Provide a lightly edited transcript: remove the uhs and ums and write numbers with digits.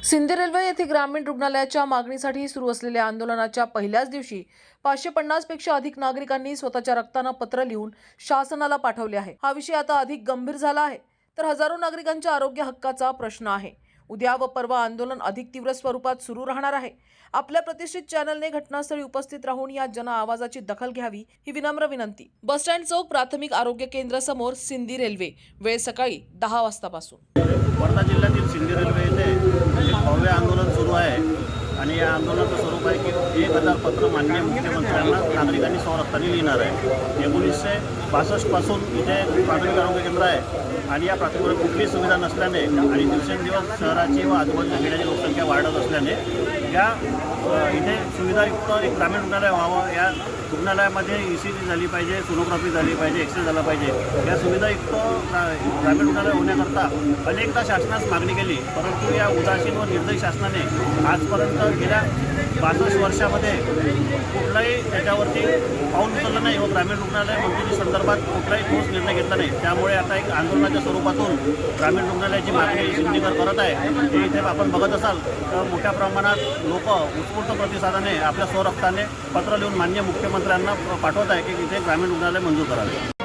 Sindhi railway येथे ग्रामीण रुग्णालयाच्या मागणीसाठी सुरू असलेल्या आंदोलनाच्या पहिल्याच दिवशी 550 पेक्षा अधिक नागरिकांनी स्वतःच्या रक्तानं पत्र लिहून शासनाला पाठवले आहे। हा विषय आता अधिक गंभीर झाला आहे, तर हजारो नागरिकांच्या आरोग्य हक्काचा प्रश्न आहे। उद्या व परवा आंदोलन अधिक तीव्र स्वरूपात सुरू राहणार आहे। आपल्या प्रतिष्ठित चॅनलने घटनास्थळी उपस्थित राहून या जन आवाजाची दखल घ्यावी ही विनम्र विनंती। बस स्टँड चौक प्राथमिक आरोग्य केंद्र समोर सिंधी रेल्वे, वेळ सकाळी 10 वाजतापासून। वर्धा जिल्ह्यातील सिंधी रेल्वे येथे एक भव्य आंदोलन सुरू आहे आणि या आंदोलनाचं स्वरूप आहे की 1000 पत्र माननीय मुख्यमंत्र्यांना नागरिकांनी स्वरक्ताने लिहिणार आहे। 1962 पासून इथे प्राथमिक आरोग्य केंद्र आहे आणि या प्राथमिक कुठलीही सुविधा नसल्याने आणि दिवसेंदिवस शहराची व आजूबाजूच्या खेड्याची लोकसंख्या वाढत असल्याने या इथे सुविधायुक्त एक ग्रामीण रुग्णालय व्हावं। या रुग्णालयामध्ये ECG झाली पाहिजे, सोनोग्राफी झाली पाहिजे, एक्सरे झाला पाहिजे। या सुविधायुक्त ग्रामीण रुग्णालय होण्याकरता अनेकदा शासनास मागणी केली, परंतु या उदासीन व निर्दयी शासनाने आजपर्यंत गेल्या 62 वर्षामध्ये कुठलाही त्याच्यावरती पाऊल उचललं नाही व ग्रामीण रुग्णालय मंजुरी संदर्भात कुठलाही ठोस निर्णय घेतला नाही। त्यामुळे आता एक आंदोलनाच्या स्वरूपातून ग्रामीण रुग्णालयाची मागणी सिंधीकर करत आहे। हे इथे आपण बघत असाल तर मोठ्या प्रमाणात लोक उत्स्फूर्त प्रतिसादाने आपल्या स्वरक्ताने पत्र लिहून माननीय मुख्यमंत्र्यांना पाठवत आहे की इथे ग्रामीण रुग्णालय मंजूर करावे।